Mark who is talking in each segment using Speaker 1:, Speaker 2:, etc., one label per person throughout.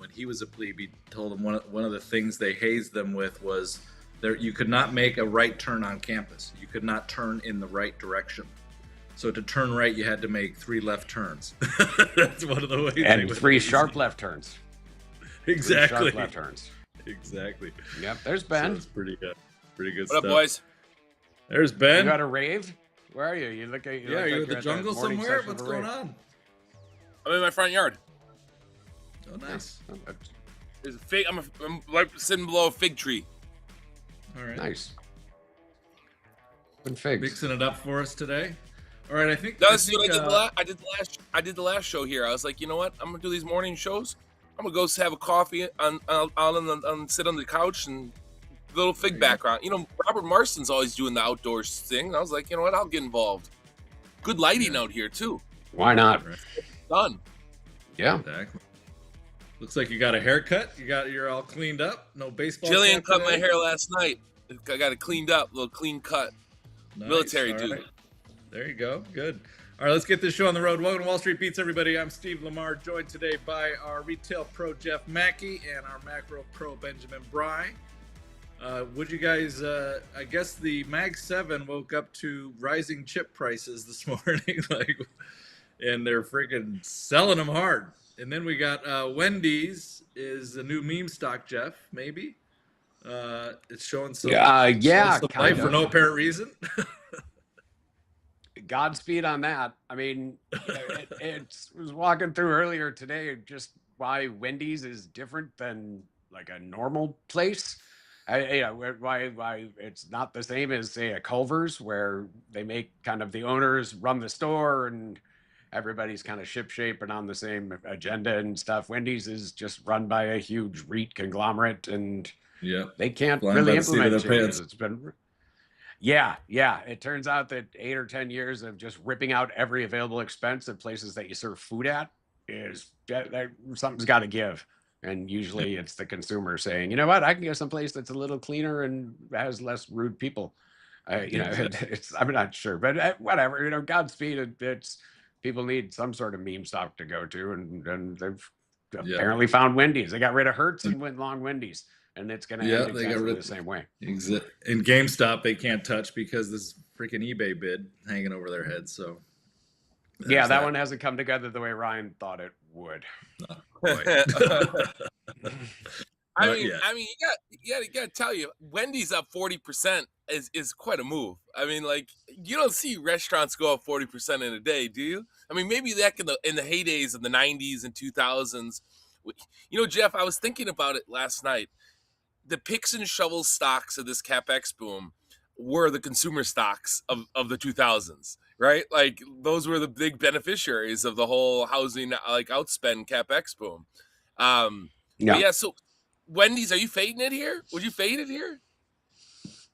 Speaker 1: when he was a plebe, he told them one of the things they hazed them with was you could not make a right turn on campus. You could not turn in the right direction. So to turn right, you had to make 3 left turns. That's one of the ways.
Speaker 2: And 3 sharp left turns.
Speaker 1: Exactly.
Speaker 2: 3 sharp left turns.
Speaker 1: Exactly.
Speaker 2: Yep. There's Ben.
Speaker 1: So it's pretty good. Pretty good
Speaker 3: What
Speaker 1: stuff.
Speaker 3: up, boys?
Speaker 1: There's Ben.
Speaker 2: You got a rave? Where are you? You look at
Speaker 1: are you in the jungle somewhere? What's going on?
Speaker 3: I'm in my front yard.
Speaker 1: Oh, nice.
Speaker 3: There's a fig. I'm right sitting below a fig tree.
Speaker 1: All right.
Speaker 2: Nice. And figs.
Speaker 1: Mixing it up for us today. All right, I think
Speaker 3: That's what I did the last show here. I was like, you know what? I'm gonna do these morning shows. I'm gonna go have a coffee sit on the couch and little fig background. You know, Robert Marston's always doing the outdoors thing. And I was like, you know what? I'll get involved. Good lighting out here too.
Speaker 2: Why not?
Speaker 3: Done.
Speaker 2: Yeah.
Speaker 1: Exactly. Looks like you got a haircut. You're all cleaned up. No baseball.
Speaker 3: Jillian cut my hair last night. I got it cleaned up, a little clean cut. Nice. Military dude. Right.
Speaker 1: There you go. Good. All right, let's get this show on the road. Welcome to Wall Street Beats, everybody. I'm Steve Lamar, joined today by our retail pro Jeff Mackey and our macro pro Benjamin Bry. Would you guys? I guess the Mag 7 woke up to rising chip prices this morning, and they're freaking selling them hard. And then we got Wendy's is a new meme stock, Jeff. Maybe it's showing some.
Speaker 2: Some
Speaker 1: life for no apparent reason.
Speaker 2: Godspeed on that. I mean, it was walking through earlier today just why Wendy's is different than like a normal place. Why it's not the same as, say, a Culver's, where they make kind of the owners run the store and everybody's kind of shipshape and on the same agenda and stuff. Wendy's is just run by a huge REIT conglomerate, and they can't really implement changes. It's been it turns out that 8 or 10 years of just ripping out every available expense at places that you serve food at is something's got to give. And usually it's the consumer saying, you know what, I can go someplace that's a little cleaner and has less rude people. I'm not sure, but whatever, Godspeed. It's people need some sort of meme stock to go to, and they've apparently found Wendy's. They got rid of Hertz and went long Wendy's, and it's going to end exactly the same way.
Speaker 1: In GameStop, they can't touch because this freaking eBay bid hanging over their heads. So
Speaker 2: that one hasn't come together the way Ryan thought it would.
Speaker 3: I mean, you got to tell you, Wendy's up 40% is quite a move. I mean, like, you don't see restaurants go up 40% in a day, do you? I mean, maybe that in the heydays of the 90s and 2000s. Jeff, I was thinking about it last night. The picks and shovels stocks of this CapEx boom were the consumer stocks of the 2000s, right? Like, those were the big beneficiaries of the whole housing, like, outspend CapEx boom. So Wendy's, are you fading it here? Would you fade it here?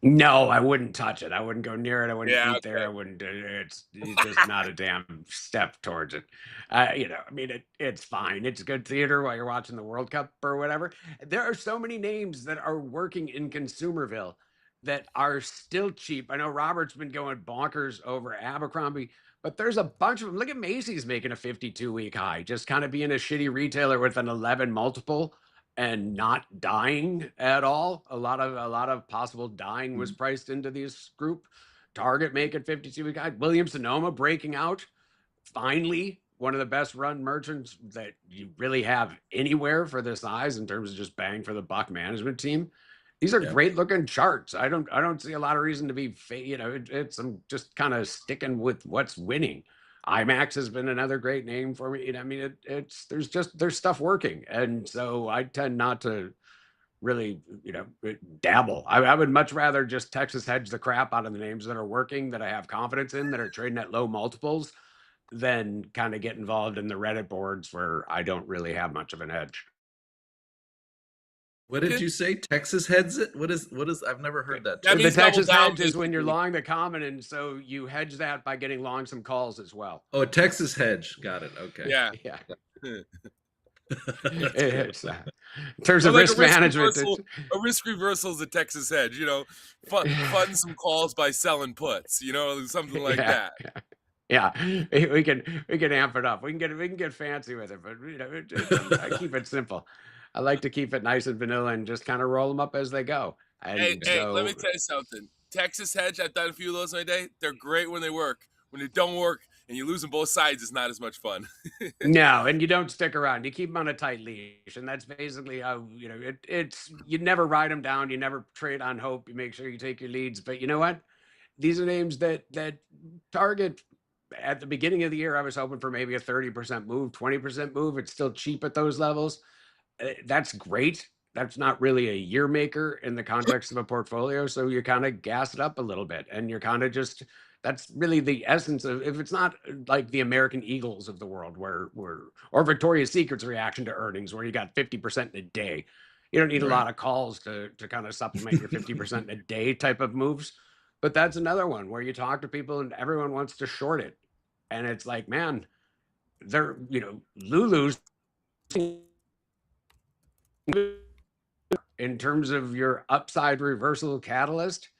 Speaker 2: No, I wouldn't touch it. I wouldn't go near it. I wouldn't eat there. I wouldn't. It's just not a damn step towards it. It's fine. It's good theater while you're watching the World Cup or whatever. There are so many names that are working in Consumerville that are still cheap. I know Robert's been going bonkers over Abercrombie, but there's a bunch of them. Look at Macy's making a 52-week high, just kind of being a shitty retailer with an 11 multiple and not dying at all. A lot of possible dying was priced into this group. Target making 52-week high. Williams-Sonoma breaking out. Finally, one of the best run merchants that you really have anywhere for this size in terms of just bang for the buck management team. These are great looking charts. I don't see a lot of reason to be, I'm just kind of sticking with what's winning. IMAX has been another great name for me. I mean, there's stuff working. And so I tend not to really, dabble. I would much rather just Texas hedge the crap out of the names that are working, that I have confidence in, that are trading at low multiples, than kind of get involved in the Reddit boards where I don't really have much of an edge.
Speaker 1: What did you say? Texas heads it? What is? I've never heard that.
Speaker 2: The Texas hedge is when you're long the common, and so you hedge that by getting long some calls as well.
Speaker 1: Oh, a Texas hedge. Got it. Okay.
Speaker 3: Yeah.
Speaker 2: It's, in terms of risk management,
Speaker 3: a risk reversal is a Texas hedge. Fund some calls by selling puts. Something like that.
Speaker 2: Yeah, we can amp it up. We can get fancy with it, but I keep it simple. I like to keep it nice and vanilla and just kind of roll them up as they go. And
Speaker 3: hey, let me tell you something. Texas hedge, I've done a few of those in my day. They're great when they work. When they don't work and you lose on both sides, it's not as much fun.
Speaker 2: No, and you don't stick around. You keep them on a tight leash, and that's basically how it's. You never ride them down. You never trade on hope. You make sure you take your leads. But you know what? These are names that target. At the beginning of the year, I was hoping for maybe a 30% move, 20% move. It's still cheap at those levels. That's great. That's not really a year maker in the context of a portfolio. So you kind of gas it up a little bit, and you're kind of just. That's really the essence of, if it's not like the American Eagles of the world or Victoria's Secret's reaction to earnings, where you got 50% in a day. You don't need a lot of calls to kind of supplement your 50% in a day type of moves. But that's another one where you talk to people and everyone wants to short it. And it's like, man, they're, Lulu's in terms of your upside reversal catalyst.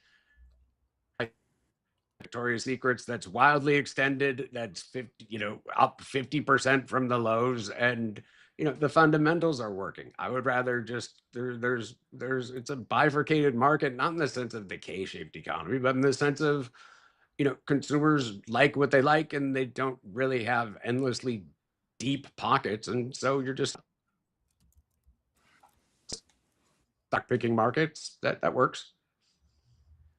Speaker 2: Victoria's Secrets that's wildly extended, that's 50, up 50% from the lows, and the fundamentals are working. I would rather just there's it's a bifurcated market, not in the sense of the K-shaped economy, but in the sense of consumers like what they like, and they don't really have endlessly deep pockets, and so you're just stock picking markets that works.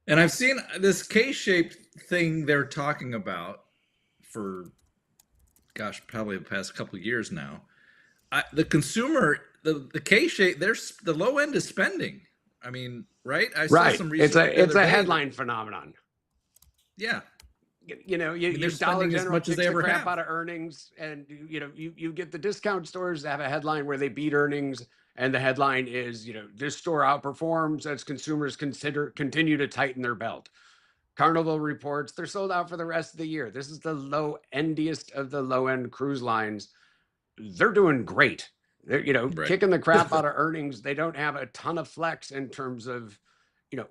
Speaker 1: And I've seen this K-shaped thing they're talking about for, gosh, probably the past couple of years now. The consumer, the K-shape, the low end is spending. I mean, right? I saw some research.
Speaker 2: It's a headline phenomenon.
Speaker 1: Yeah.
Speaker 2: You Dollar General kicks the crap out of earnings, and you get the discount stores that have a headline where they beat earnings. And the headline is, this store outperforms as consumers continue to tighten their belt. Carnival reports they're sold out for the rest of the year. This is the low-endiest of the low-end cruise lines. They're doing great. They're, kicking the crap out of earnings. They don't have a ton of flex in terms of,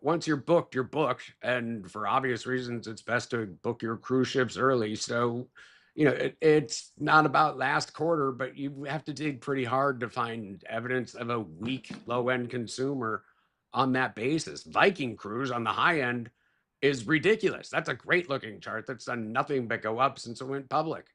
Speaker 2: once you're booked, you're booked. And for obvious reasons, it's best to book your cruise ships early. So, it's not about last quarter, but you have to dig pretty hard to find evidence of a weak low-end consumer on that basis. Viking Cruise on the high end is ridiculous. That's a great looking chart that's done nothing but go up since it went public.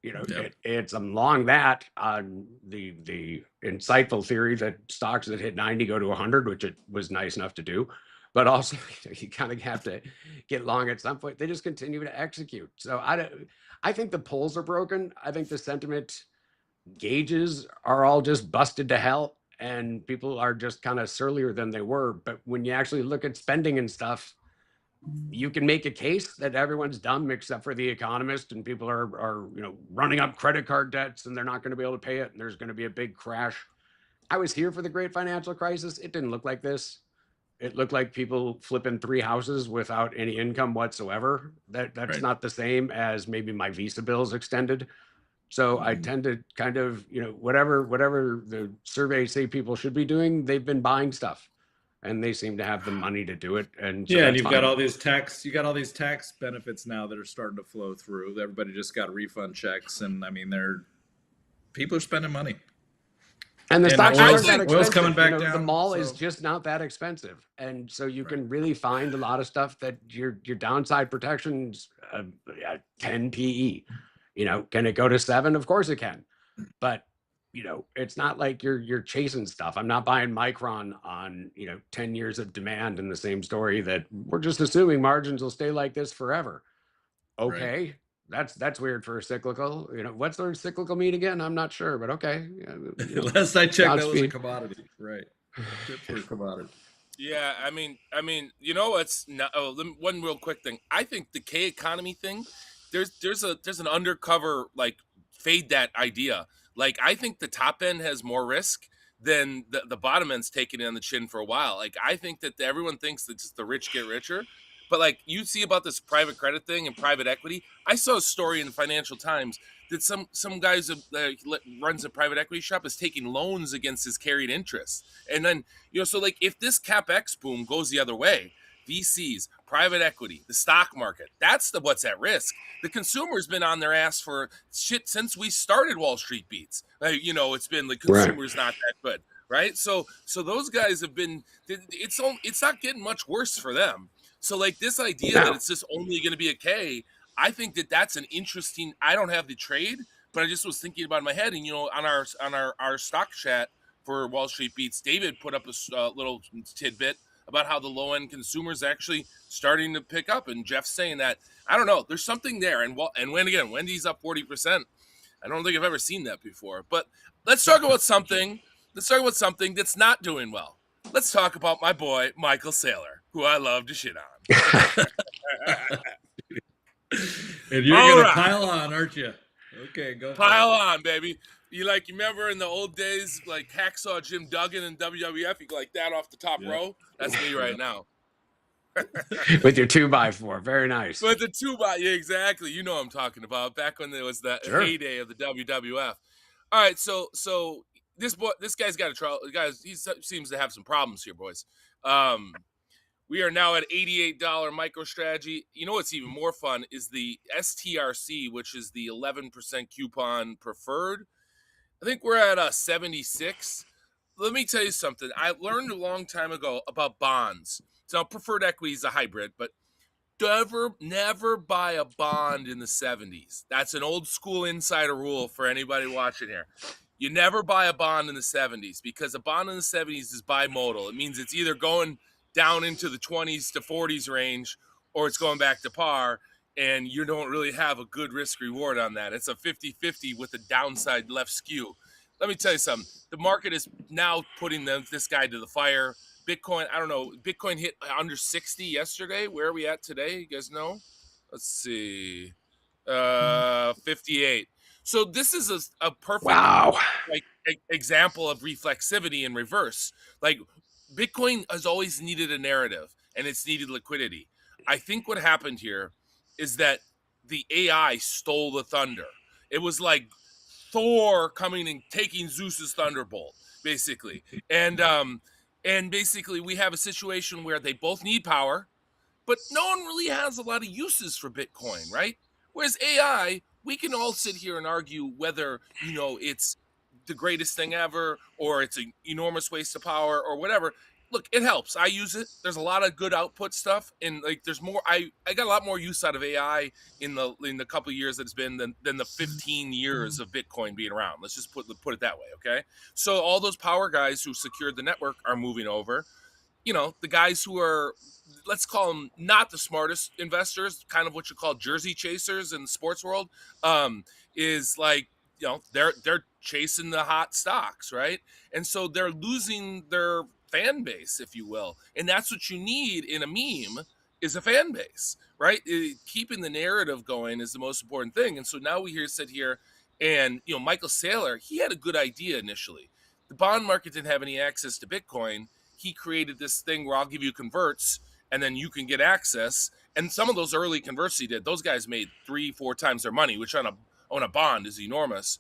Speaker 2: It's along that on the insightful theory that stocks that hit 90 go to 100, which it was nice enough to do. But also, you kind of have to get long at some point. They just continue to execute. So I think the polls are broken. I think the sentiment gauges are all just busted to hell, and people are just kind of surlier than they were. But when you actually look at spending and stuff, you can make a case that everyone's dumb except for the economist, and people are running up credit card debts, and they're not going to be able to pay it, and there's going to be a big crash. I was here for the great financial crisis. It didn't look like this. It looked like people flipping 3 houses without any income whatsoever. That's right. Not the same as maybe my Visa bills extended. So I tend to kind of, whatever the surveys say people should be doing, they've been buying stuff, and they seem to have the money to do it. And so
Speaker 1: and you've got all these tax benefits now that are starting to flow through. Everybody just got refund checks, and I mean, people are spending money.
Speaker 2: And the stocks aren't that expensive.
Speaker 1: Oil's coming back down.
Speaker 2: The mall is just not that expensive, and so you can really find a lot of stuff that your downside protection's 10 PE. Can it go to 7? Of course it can, but it's not like you're chasing stuff. I'm not buying Micron on 10 years of demand in the same story that we're just assuming margins will stay like this forever. Okay. Right. That's weird for a cyclical. What's the cyclical mean again? I'm not sure, but okay.
Speaker 1: Last I checked, that was a commodity, right? Good for a commodity.
Speaker 3: Yeah, I mean, what's not, one real quick thing. I think the K economy thing. There's an undercover fade that idea. I think the top end has more risk than the bottom end's taking it on the chin for a while. I think that everyone thinks that just the rich get richer. But you see about this private credit thing and private equity. I saw a story in the Financial Times that some guys runs a private equity shop is taking loans against his carried interest. And then, so if this CapEx boom goes the other way, VCs, private equity, the stock market, that's what's at risk. The consumer's been on their ass for shit since we started Wall Street Beats. It's been the consumer's not that good. right? So those guys have been. It's not getting much worse for them. So like this idea that it's just only going to be a K, I think that that's an interesting. I don't have the trade, but I just was thinking about it in my head, and on our stock chat for Wall Street Beats, David put up a little tidbit about how the low end consumer is actually starting to pick up, and Jeff's saying that I don't know, there's something there, and when Wendy's up 40%, I don't think I've ever seen that before. But let's talk about something. Let's talk about something that's not doing well. Let's talk about my boy Michael Saylor, who I love to shit on.
Speaker 1: And you're going to pile on, aren't you? Okay, go
Speaker 3: pile on, baby. You remember in the old days, like Hacksaw Jim Duggan in WWF, you go like that off the top row? That's me right now.
Speaker 2: With your 2x4. Very nice.
Speaker 3: With the 2x, yeah, exactly. You know what I'm talking about. Back when there was the heyday of the WWF. All right, so this guy's got a trouble. Guys, he seems to have some problems here, boys. We are now at $88 MicroStrategy. You know what's even more fun is the STRC, which is the 11% coupon preferred. I think we're at 76. Let me tell you something. I learned a long time ago about bonds. So preferred equity is a hybrid, but never buy a bond in the 70s. That's an old school insider rule for anybody watching here. You never buy a bond in the 70s because a bond in the 70s is bimodal. It means it's either going down into the 20s to 40s range or it's going back to par, and you don't really have a good risk reward on that. It's a 50-50 with a downside left skew. Let me tell you something. The market is now putting this guy to the fire. Bitcoin, I don't know. Bitcoin hit under 60 yesterday. Where are we at today? You guys know? Let's see. 58. So this is a perfect example of reflexivity in reverse. Like Bitcoin has always needed a narrative and it's needed liquidity. I think what happened here is that the AI stole the thunder. It was like Thor coming and taking Zeus's thunderbolt, basically. And basically we have a situation where they both need power, but no one really has a lot of uses for Bitcoin, right? Whereas AI, we can all sit here and argue whether, it's the greatest thing ever or it's an enormous waste of power or whatever. Look, it helps. I use it. There's a lot of good output stuff, and there's more. I got a lot more use out of AI in the couple of years that it's been than the 15 years of Bitcoin being around. Let's just put it that way, okay? So all those power guys who secured the network are moving over. The guys who are, let's call them not the smartest investors, kind of what you call jersey chasers in the sports world, is like, they're chasing the hot stocks, right? And so they're losing their fan base, if you will. And that's what you need in a meme is a fan base, right? Keeping the narrative going is the most important thing. And so now we sit here and, Michael Saylor, he had a good idea initially. The bond market didn't have any access to Bitcoin. He created this thing where I'll give you converts and then you can get access. And some of those early converts he did, those guys made 3-4 times their money, which on a bond is enormous.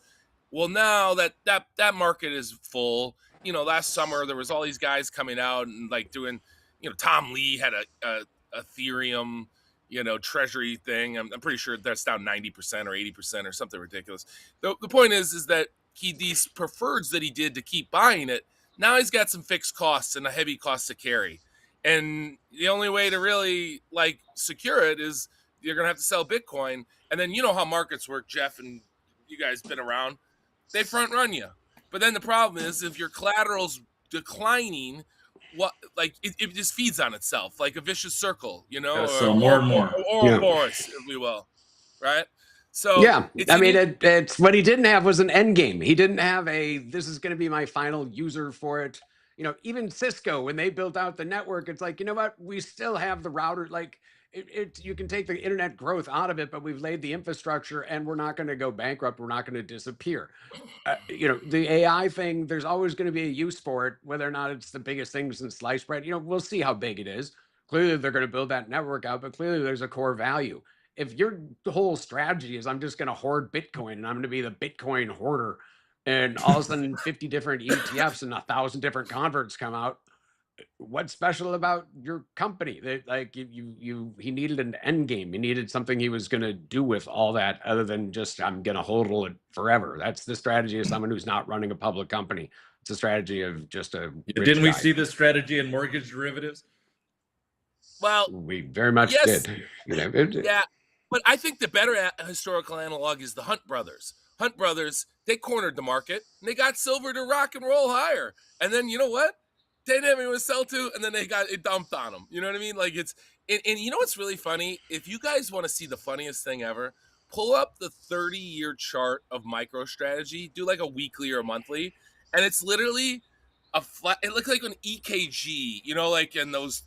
Speaker 3: Well, now that market is full. Last summer there was all these guys coming out and like doing, Tom Lee had a Ethereum, treasury thing. I'm pretty sure that's down 90% or 80% or something ridiculous. The point is that these preferreds that he did to keep buying it, now he's got some fixed costs and a heavy cost to carry. And the only way to really secure it is you're going to have to sell Bitcoin. And then how markets work, Jeff, and you guys been around. They front run you. But then the problem is if your collateral's declining, it just feeds on itself like a vicious circle,
Speaker 1: so more and more.
Speaker 3: Or Boris, if we will. Right? So
Speaker 2: it's what he didn't have was an end game. He didn't have this is going to be my final user for it. Even Cisco, when they built out the network, it's like, we still have the router. You can take the internet growth out of it, but we've laid the infrastructure and we're not going to go bankrupt. We're not going to disappear. The AI thing, there's always going to be a use for it, whether or not it's the biggest thing since sliced bread. We'll see how big it is. Clearly, they're going to build that network out, but clearly there's a core value. If your whole strategy is I'm just going to hoard Bitcoin and I'm going to be the Bitcoin hoarder, and all of a sudden 50 different ETFs and 1,000 different converts come out, what's special about your company? He needed an end game. He needed something he was going to do with all that other than just I'm going to hodl it forever. That's the strategy of someone who's not running a public company. It's a strategy of just a
Speaker 1: Didn't we see this strategy in mortgage derivatives?
Speaker 3: Well,
Speaker 2: we very much
Speaker 3: yes,
Speaker 2: did. You know,
Speaker 3: yeah, but I think the better historical analog is the Hunt brothers. Hunt brothers, they cornered the market and they got silver to rock and roll higher. And then you know what? They didn't have anyone to sell to, and then they got it dumped on them. You know what I mean? Like it's and you know what's really funny? If you guys want to see the funniest thing ever, pull up the 30-year chart of MicroStrategy, do like a weekly or a monthly, and it's literally a flat. It looks like an EKG, you know, like in those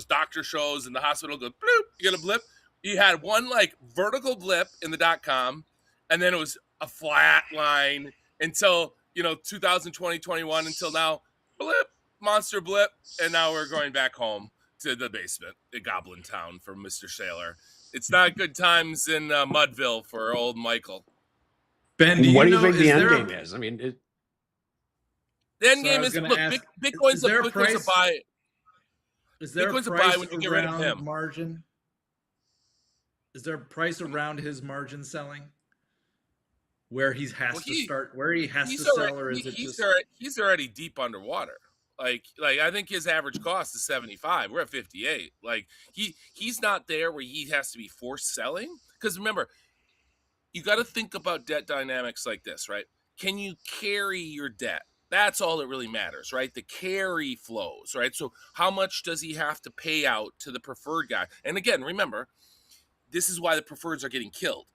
Speaker 3: doctor shows in the hospital goes bloop, you get a blip. You had one like vertical blip in the .com, and then it was a flat line until 2020, 21 until now, blip, monster blip, and now we're going back home to the basement at Goblin Town for Mr. Sailor. It's not good times in Mudville for old Michael.
Speaker 1: Ben, what do you think
Speaker 2: the end game is? I mean,
Speaker 3: the end game is look, Bitcoin's a buy.
Speaker 1: Is there a price when you get rid of him? Margin? Is there a price around his margin selling where he has to start, where he has to sell, or is it just
Speaker 3: he's already deep underwater? Like I think his average cost is 75. We're at 58. Like he's not there where he has to be forced selling. Because remember, you got to think about debt dynamics like this, right? Can you carry your debt? That's all that really matters, right? The carry flows, right? So how much does he have to pay out to the preferred guy? And again, remember, this is why the preferreds are getting killed.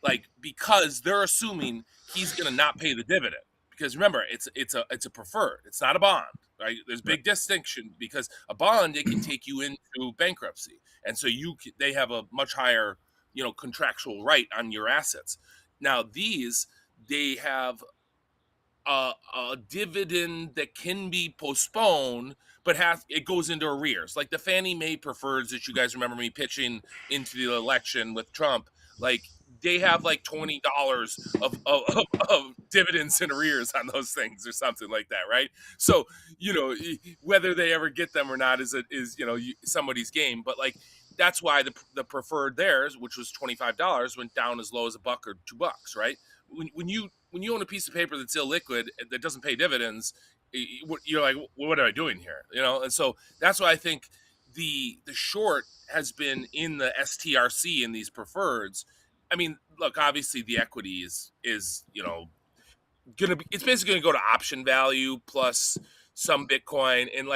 Speaker 3: Like, because they're assuming he's going to not pay the dividend. Because remember, it's a preferred. It's not a bond, right? There's big distinction because a bond, it can take you into bankruptcy. And so they have a much higher, contractual right on your assets. Now these, they have a dividend that can be postponed, but it goes into arrears. Like the Fannie Mae preferreds that you guys remember me pitching into the election with Trump, like they have like $20 of dividends in arrears on those things or something like that, right? So whether they ever get them or not is somebody's game, but like that's why the preferred theirs, which was $25, went down as low as $1 or $2, right? When you own a piece of paper that's illiquid that doesn't pay dividends, you're like, what am I doing here? And so that's why I think the short has been in the STRC in these preferreds. I mean, look, obviously the equity is it's basically gonna go to option value plus some Bitcoin and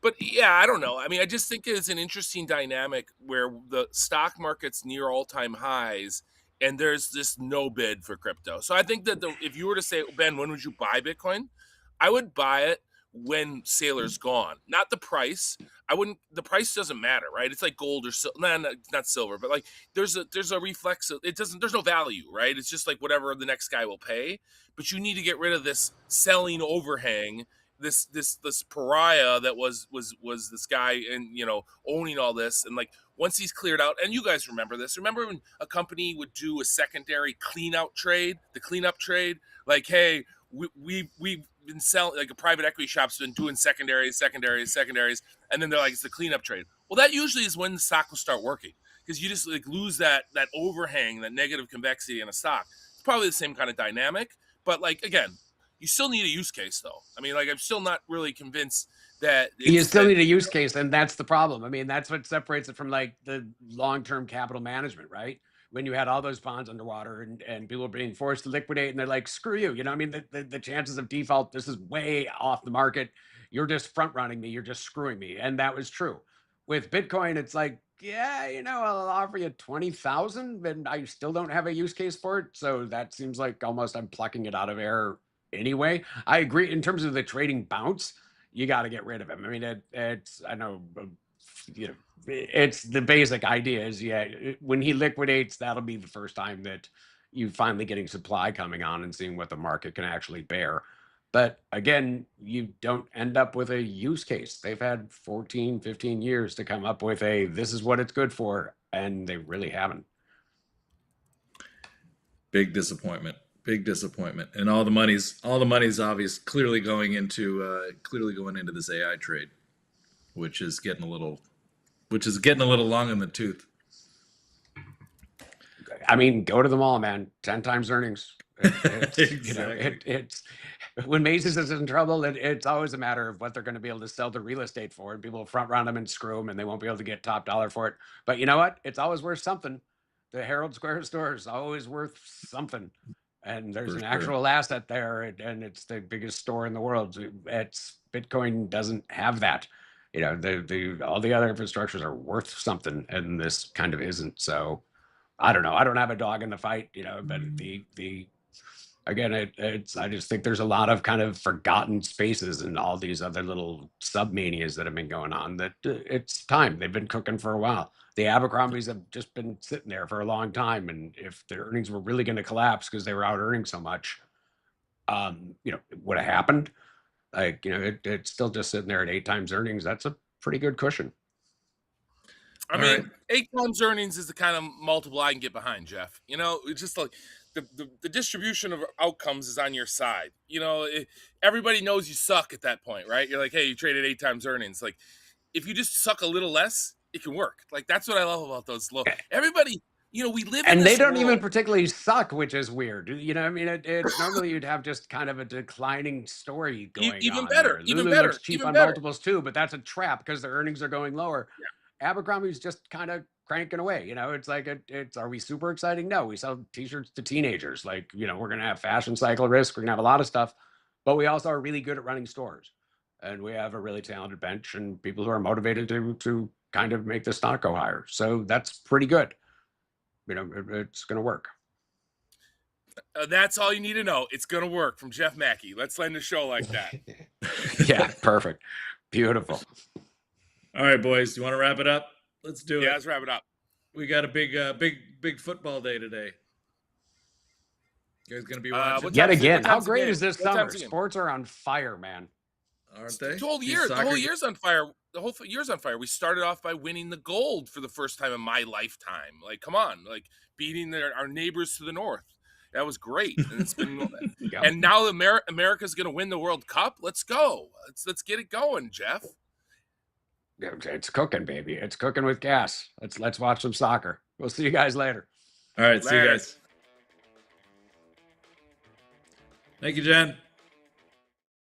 Speaker 3: but yeah, I don't know. I mean, I just think it's an interesting dynamic where the stock market's near all-time highs and there's just no bid for crypto. So I think that if you were to say, Ben, when would you buy Bitcoin? I would buy it when Sailor's gone, not the price. The price doesn't matter, right? It's like gold or not silver, but like there's a reflex. There's no value, right? It's just like whatever the next guy will pay, but you need to get rid of this selling overhang, this pariah that was this guy and owning all this. And like once he's cleared out, and you guys remember when a company would do a secondary cleanout trade, the cleanup trade, like, hey, we've been selling, like a private equity shop's been doing secondaries, and then they're like, it's the cleanup trade. Well, that usually is when the stock will start working because you just like lose that overhang, that negative convexity in a stock. It's probably the same kind of dynamic, but like again, you still need a use case though. I mean, like I'm still not really convinced that
Speaker 2: you still need a use case, and that's the problem. I mean, that's what separates it from like the long-term capital management, right? When you had all those bonds underwater and people were being forced to liquidate and they're like, screw you. I mean, the chances of default, this is way off the market. You're just front running me. You're just screwing me. And that was true. With Bitcoin, it's like, yeah, I'll offer you 20,000 and I still don't have a use case for it. So that seems like almost I'm plucking it out of air anyway. I agree in terms of the trading bounce, you got to get rid of him. I mean, I know, it's the basic idea is, when he liquidates, that'll be the first time that you finally getting supply coming on and seeing what the market can actually bear. But again, you don't end up with a use case. They've had 14, 15 years to come up with this is what it's good for. And they really haven't.
Speaker 1: Big disappointment. And all the money's obvious clearly going into this AI trade, which is getting a little long in the tooth.
Speaker 2: I mean, go to the mall, man. 10 times earnings.
Speaker 1: Exactly.
Speaker 2: when Macy's is in trouble, it's always a matter of what they're going to be able to sell the real estate for, and people will front run them and screw them, and they won't be able to get top dollar for it. But you know what? It's always worth something. The Herald Square store is always worth something, and there's an actual asset there, and it's the biggest store in the world. It's Bitcoin doesn't have that. You know, the all the other infrastructures are worth something, and this kind of isn't. So I don't know. I don't have a dog in the fight, you know, but the again, it's I just think there's a lot of kind of forgotten spaces and all these other little submanias that have been going on that it's time. They've been cooking for a while. The Abercrombies have just been sitting there for a long time. And if their earnings were really going to collapse because they were out earning so much, you know, it would have happened. Like, you know, it's still just sitting there at 8 times earnings. That's a pretty good cushion.
Speaker 3: I mean, 8 times earnings is the kind of multiple I can get behind, Jeff. You know, it's just like the distribution of outcomes is on your side. You know, everybody knows you suck at that point, right? You're like, hey, you traded 8 times earnings. Like, if you just suck a little less, it can work. Like, that's what I love about those low. Everybody, you know, we live in
Speaker 2: and
Speaker 3: this
Speaker 2: they don't
Speaker 3: world.
Speaker 2: even particularly suck, which is weird. You know, I mean, it's normally you'd have just kind of a declining story going
Speaker 3: even
Speaker 2: on.
Speaker 3: Better,
Speaker 2: Lulu
Speaker 3: even better,
Speaker 2: looks cheap
Speaker 3: even
Speaker 2: on
Speaker 3: better.
Speaker 2: multiples too, but that's a trap because their earnings are going lower.
Speaker 3: Yeah.
Speaker 2: Abercrombie's just kind of cranking away. You know, it's like it's are we super exciting? No, we sell t-shirts to teenagers. Like, you know, we're gonna have fashion cycle risk, we're gonna have a lot of stuff, but we also are really good at running stores. And we have a really talented bench and people who are motivated to kind of make the stock go higher. So that's pretty good. You know, it's gonna work.
Speaker 3: That's all you need to know. It's gonna work from Jeff Mackey. Let's end the show like that.
Speaker 2: Yeah, perfect. Beautiful.
Speaker 1: All right, boys. You want to wrap it up? Let's do it.
Speaker 3: Yeah, let's wrap it up.
Speaker 1: We got a big football day today. You guys gonna be watching?
Speaker 2: Yet again. How great is this summer? Sports are on fire, man.
Speaker 1: Aren't they?
Speaker 3: The whole year's on fire. The whole year's on fire. We started off by winning the gold for the first time in my lifetime. Like, come on, like beating our neighbors to the north. That was great. And it's been, and now America's going to win the World Cup. Let's go. Let's get it going, Jeff.
Speaker 2: It's cooking, baby. It's cooking with gas. Let's watch some soccer. We'll see you guys later.
Speaker 1: All right, see you guys. Thank you, Jen.